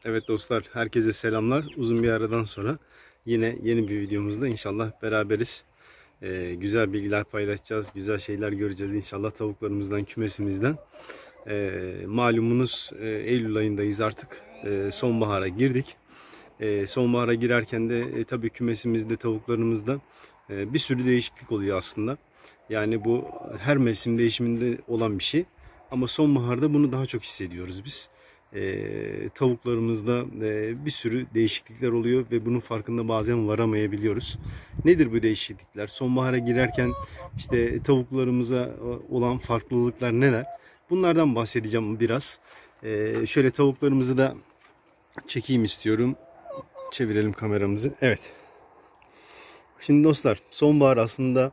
Evet dostlar, herkese selamlar. Uzun bir aradan sonra yine yeni bir videomuzda inşallah beraberiz. Güzel bilgiler paylaşacağız, güzel şeyler göreceğiz inşallah tavuklarımızdan, kümesimizden. Malumunuz Eylül ayındayız artık. Sonbahara girdik. Sonbahara girerken de tabii kümesimizde, tavuklarımızda bir sürü değişiklik oluyor aslında. Yani bu her mevsim değişiminde olan bir şey. Ama sonbaharda bunu daha çok hissediyoruz biz. Tavuklarımızda bir sürü değişiklikler oluyor ve bunun farkında bazen varamayabiliyoruz. Nedir bu değişiklikler? Sonbahara girerken işte tavuklarımıza olan farklılıklar neler? Bunlardan bahsedeceğim biraz. Şöyle tavuklarımızı da çekeyim istiyorum. Çevirelim kameramızı. Evet. Şimdi dostlar, sonbahar aslında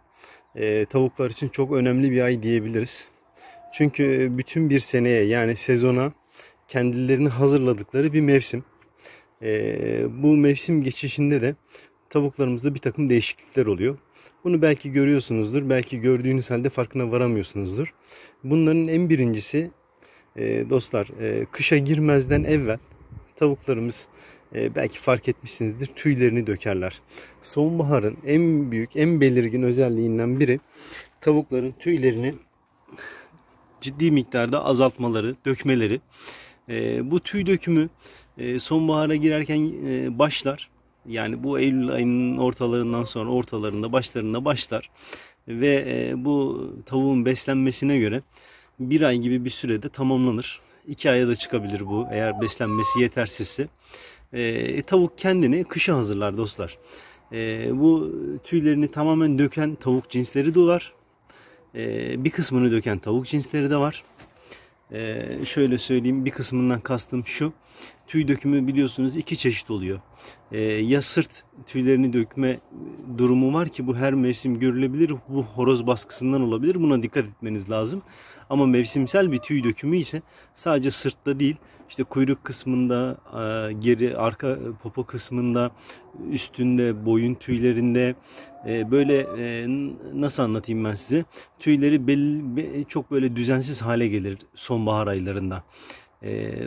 tavuklar için çok önemli bir ay diyebiliriz. Çünkü bütün bir seneye, yani sezona kendilerini hazırladıkları bir mevsim. Bu mevsim geçişinde de tavuklarımızda bir takım değişiklikler oluyor. Bunu belki görüyorsunuzdur, belki gördüğünüz halde farkına varamıyorsunuzdur. Bunların en birincisi dostlar, kışa girmezden evvel tavuklarımız belki fark etmişsinizdir, tüylerini dökerler. Sonbaharın en büyük, en belirgin özelliğinden biri tavukların tüylerini ciddi miktarda azaltmaları, dökmeleri. Bu tüy dökümü sonbahara girerken başlar. Yani bu Eylül ayının ortalarından sonra, ortalarında, başlarında başlar. Ve bu tavuğun beslenmesine göre bir ay gibi bir sürede tamamlanır. 2 aya da çıkabilir bu, eğer beslenmesi yetersizse. Tavuk kendini kışa hazırlar dostlar. Bu tüylerini tamamen döken tavuk cinsleri de var. Bir kısmını döken tavuk cinsleri de var. Şöyle söyleyeyim, bir kısmından kastım şu: tüy dökümü biliyorsunuz iki çeşit oluyor. Ya sırt tüylerini dökme durumu var ki bu her mevsim görülebilir, bu horoz baskısından olabilir, buna dikkat etmeniz lazım. Ama mevsimsel bir tüy dökümü ise sadece sırtta değil, işte kuyruk kısmında, geri arka popo kısmında, üstünde, boyun tüylerinde, böyle nasıl anlatayım ben size, tüyleri çok böyle düzensiz hale gelir sonbahar aylarında.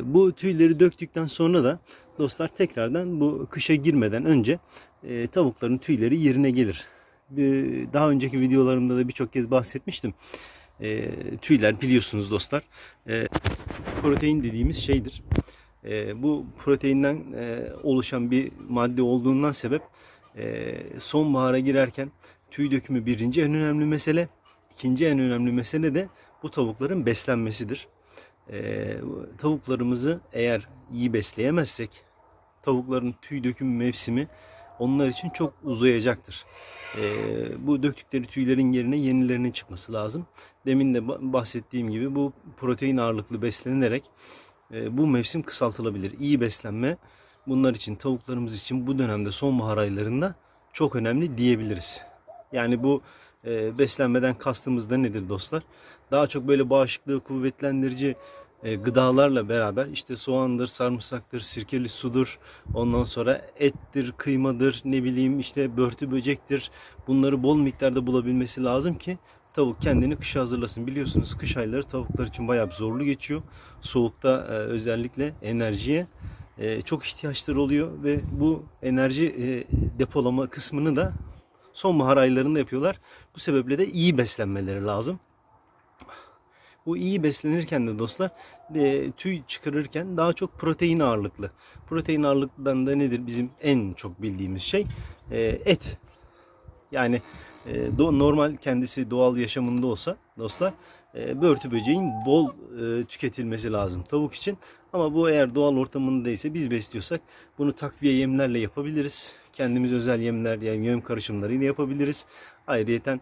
Bu tüyleri döktükten sonra da dostlar tekrardan bu kışa girmeden önce tavukların tüyleri yerine gelir. Daha önceki videolarımda da birçok kez bahsetmiştim. Tüyler biliyorsunuz dostlar, protein dediğimiz şeydir. Bu proteinden oluşan bir madde olduğundan sebep sonbahara girerken tüy dökümü birinci en önemli mesele. İkinci en önemli mesele de bu tavukların beslenmesidir. Tavuklarımızı eğer iyi besleyemezsek tavukların tüy döküm mevsimi onlar için çok uzayacaktır. Bu döktükleri tüylerin yerine yenilerinin çıkması lazım. Demin de bahsettiğim gibi bu protein ağırlıklı beslenerek bu mevsim kısaltılabilir. İyi beslenme bunlar için, tavuklarımız için bu dönemde sonbahar aylarında çok önemli diyebiliriz. Yani bu beslenmeden kastımız da nedir dostlar? Daha çok böyle bağışıklığı kuvvetlendirici gıdalarla beraber, işte soğandır, sarımsaktır, sirkeli sudur, ondan sonra ettir, kıymadır, ne bileyim işte börtü böcektir. Bunları bol miktarda bulabilmesi lazım ki tavuk kendini kışa hazırlasın. Biliyorsunuz kış ayları tavuklar için bayağı bir zorlu geçiyor. Soğukta özellikle enerjiye çok ihtiyaçları oluyor ve bu enerji depolama kısmını da sonbahar aylarında yapıyorlar. Bu sebeple de iyi beslenmeleri lazım. Bu iyi beslenirken de dostlar tüy çıkarırken daha çok protein ağırlıklı. Protein ağırlıktan da nedir bizim en çok bildiğimiz şey? Et. Yani normal kendisi doğal yaşamında olsa dostlar börtü böceğin bol tüketilmesi lazım tavuk için. Ama bu eğer doğal ortamında ise, biz besliyorsak bunu takviye yemlerle yapabiliriz. Kendimiz özel yemler, yani yem karışımlarıyla yapabiliriz. Ayrıyeten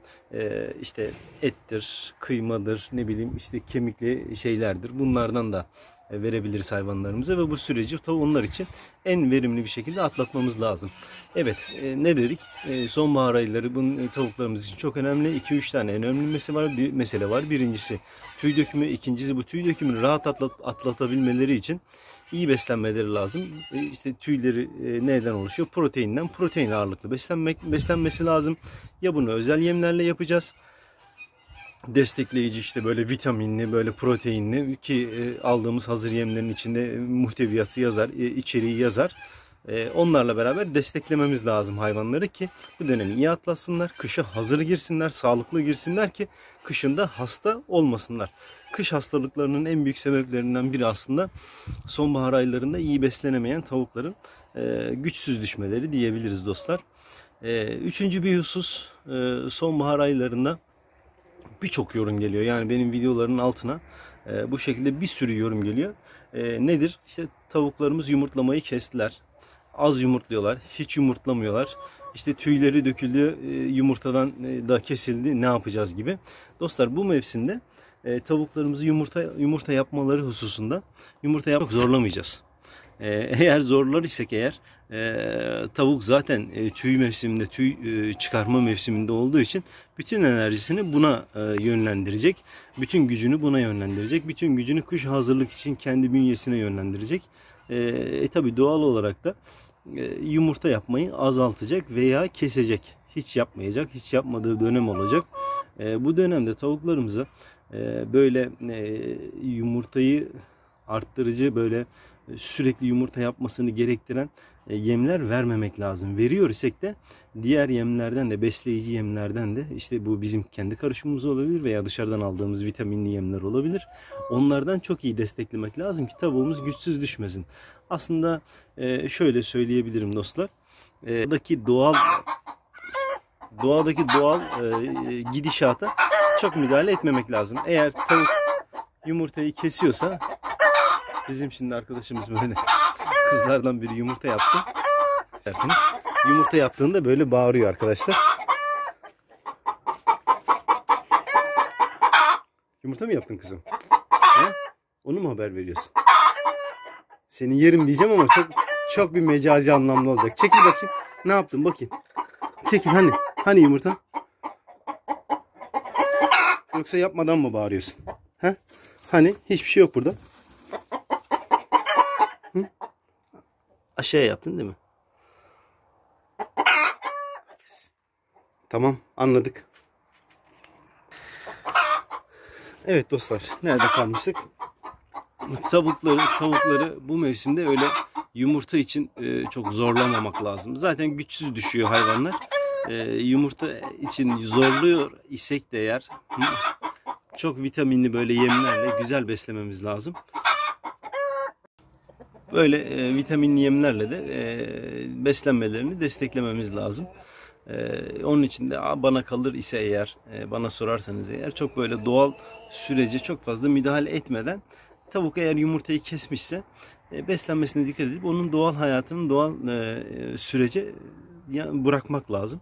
işte ettir, kıymadır, ne bileyim işte kemikli şeylerdir. Bunlardan da verebiliriz hayvanlarımıza ve bu süreci onlar için en verimli bir şekilde atlatmamız lazım. Evet, ne dedik? Sonbahar ayları bunun tavuklarımız için çok önemli. 2-3 tane en önemli mesele var. Birincisi tüy dökümü, ikincisi bu tüy dökümünü rahat atlatabilmeleri için iyi beslenmeleri lazım. İşte tüyleri neden oluşuyor? Proteinden. Protein ağırlıklı beslenmesi lazım. Ya bunu özel yemlerle yapacağız, destekleyici, işte böyle vitaminli, böyle proteinli ki aldığımız hazır yemlerin içinde muhteviyatı yazar, içeriği yazar. Onlarla beraber desteklememiz lazım hayvanları ki bu dönemi iyi atlatsınlar, kışa hazır girsinler, sağlıklı girsinler ki kışında hasta olmasınlar. Kış hastalıklarının en büyük sebeplerinden biri aslında sonbahar aylarında iyi beslenemeyen tavukların güçsüz düşmeleri diyebiliriz dostlar. Üçüncü bir husus, sonbahar aylarında birçok yorum geliyor. Yani benim videoların altına bu şekilde bir sürü yorum geliyor. Nedir? İşte tavuklarımız yumurtlamayı kestiler. Az yumurtluyorlar, hiç yumurtlamıyorlar. İşte tüyleri döküldü, yumurtadan da kesildi, ne yapacağız gibi. Dostlar, bu mevsimde tavuklarımızı yumurta yapmaları hususunda yumurta yapmak zorlamayacağız. Eğer zorlar isek eğer, tavuk zaten tüy mevsiminde, tüy çıkarma mevsiminde olduğu için bütün enerjisini buna yönlendirecek. Bütün gücünü buna yönlendirecek. Bütün gücünü kış hazırlık için kendi bünyesine yönlendirecek. Tabi doğal olarak da yumurta yapmayı azaltacak veya kesecek. Hiç yapmayacak. Hiç yapmadığı dönem olacak. Bu dönemde tavuklarımıza böyle yumurtayı arttırıcı, böyle sürekli yumurta yapmasını gerektiren yemler vermemek lazım. Veriyor isek de diğer yemlerden de, besleyici yemlerden de, işte bu bizim kendi karışımımız olabilir veya dışarıdan aldığımız vitaminli yemler olabilir. Onlardan çok iyi desteklemek lazım ki tavuğumuz güçsüz düşmesin. Aslında şöyle söyleyebilirim dostlar. Doğadaki doğal gidişata çok müdahale etmemek lazım. Eğer tavuk yumurtayı kesiyorsa, bizim şimdi arkadaşımız böyle kızlardan biri yumurta yaptı derseniz, yumurta yaptığında böyle bağırıyor arkadaşlar. Yumurta mı yaptın kızım? He? Onu mu haber veriyorsun? Seni yerim diyeceğim ama çok bir mecazi anlamlı olacak. Çekil bakayım. Ne yaptın bakayım. Çekil, hani yumurta? Yoksa yapmadan mı bağırıyorsun? He? Hani hiçbir şey yok burada. Hı? Aşağıya yaptın değil mi? Tamam, anladık. Evet dostlar, nerede kalmıştık? Tavukları bu mevsimde öyle yumurta için çok zorlamamak lazım. Zaten güçsüz düşüyor hayvanlar. Yumurta için zorluyor isek de eğer, çok vitaminli böyle yemlerle güzel beslememiz lazım. Böyle vitaminli yemlerle de beslenmelerini desteklememiz lazım. Onun için de bana kalır ise eğer, bana sorarsanız eğer, çok böyle doğal sürece çok fazla müdahale etmeden, tavuk eğer yumurtayı kesmişse beslenmesine dikkat edip onun doğal hayatının doğal sürece bırakmak lazım.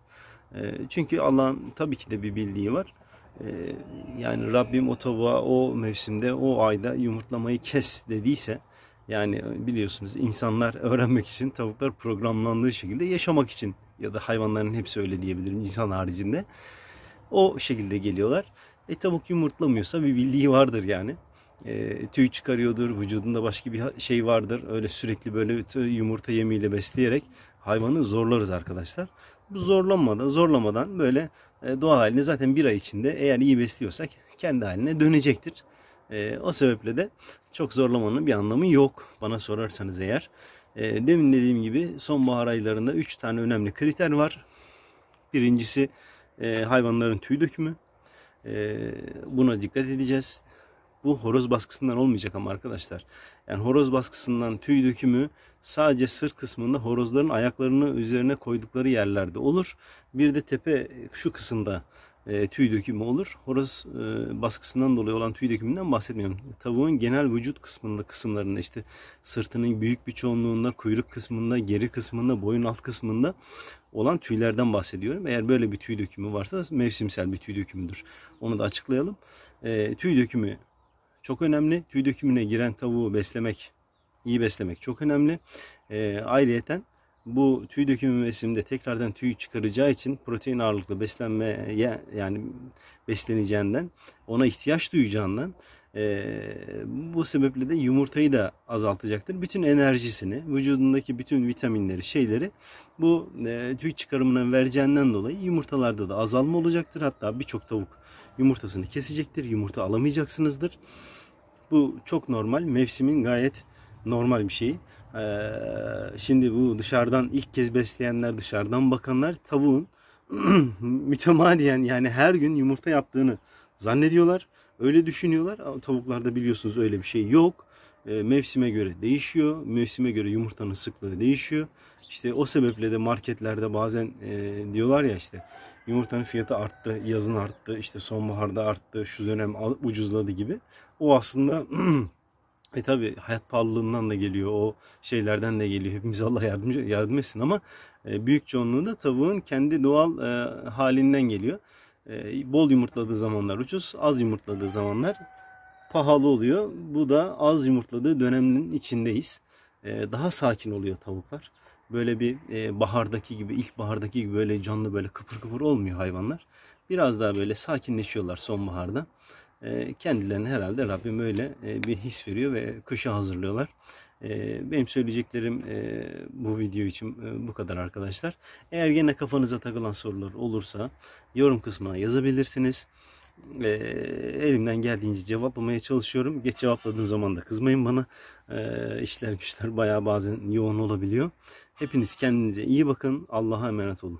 Çünkü Allah'ın tabii ki de bir bildiği var. Yani Rabbim o tavuğa o mevsimde, o ayda yumurtlamayı kes dediyse, yani biliyorsunuz insanlar öğrenmek için, tavuklar programlandığı şekilde yaşamak için, ya da hayvanların hepsi öyle diyebilirim insan haricinde, o şekilde geliyorlar. Tavuk yumurtlamıyorsa bir bildiği vardır yani. Tüy çıkarıyordur, vücudunda başka bir şey vardır. Öyle sürekli böyle yumurta yemiyle besleyerek hayvanı zorlarız arkadaşlar. Bu zorlamadan böyle doğal haline, zaten bir ay içinde eğer iyi besliyorsak kendi haline dönecektir. O sebeple de çok zorlamanın bir anlamı yok bana sorarsanız eğer. Demin dediğim gibi sonbahar aylarında 3 tane önemli kriter var. Birincisi hayvanların tüy dökümü. Buna dikkat edeceğiz. Bu horoz baskısından olmayacak ama arkadaşlar. Yani horoz baskısından tüy dökümü sadece sırt kısmında, horozların ayaklarını üzerine koydukları yerlerde olur. Bir de tepe şu kısımda tüy dökümü olur. Horoz baskısından dolayı olan tüy dökümünden bahsetmiyorum. Tavuğun genel vücut kısımlarında, işte sırtının büyük bir çoğunluğunda, kuyruk kısmında, geri kısmında, boyun alt kısmında olan tüylerden bahsediyorum. Eğer böyle bir tüy dökümü varsa mevsimsel bir tüy dökümüdür. Onu da açıklayalım. Tüy dökümü çok önemli. Tüy dökümüne giren tavuğu beslemek, iyi beslemek çok önemli. Ayrıyeten bu tüy dökümü mevsiminde tekrardan tüy çıkaracağı için protein ağırlıklı beslenmeye, yani besleneceğinden, ona ihtiyaç duyacağından Bu sebeple de yumurtayı da azaltacaktır. Bütün enerjisini, vücudundaki bütün vitaminleri, şeyleri bu tüy çıkarımına vereceğinden dolayı yumurtalarda da azalma olacaktır. Hatta birçok tavuk yumurtasını kesecektir. Yumurta alamayacaksınızdır. Bu çok normal. Mevsimin gayet normal bir şey. Şimdi bu dışarıdan ilk kez besleyenler, dışarıdan bakanlar tavuğun mütemadiyen, yani her gün yumurta yaptığını zannediyorlar. Öyle düşünüyorlar. Tavuklarda biliyorsunuz öyle bir şey yok. Mevsime göre değişiyor. Mevsime göre yumurtanın sıklığı değişiyor. İşte o sebeple de marketlerde bazen diyorlar ya, işte yumurtanın fiyatı arttı, yazın arttı, işte sonbaharda arttı, şu dönem ucuzladı gibi. O aslında tabi hayat pahalılığından da geliyor, o şeylerden de geliyor. Hepimiz Allah yardım etsin, ama büyük çoğunluğu da tavuğun kendi doğal halinden geliyor. Bol yumurtladığı zamanlar ucuz, az yumurtladığı zamanlar pahalı oluyor. Bu da az yumurtladığı dönemin içindeyiz. Daha sakin oluyor tavuklar. Böyle bir bahardaki gibi, ilkbahardaki gibi böyle canlı, böyle kıpır kıpır olmuyor hayvanlar. Biraz daha böyle sakinleşiyorlar sonbaharda. Kendilerine herhalde Rabbim öyle bir his veriyor ve kışa hazırlıyorlar. Benim söyleyeceklerim bu video için bu kadar arkadaşlar. Eğer gene kafanıza takılan sorular olursa yorum kısmına yazabilirsiniz. Elimden geldiğince cevaplamaya çalışıyorum. Geç cevapladığım zaman da kızmayın bana. İşler güçler bayağı bazen yoğun olabiliyor. Hepiniz kendinize iyi bakın. Allah'a emanet olun.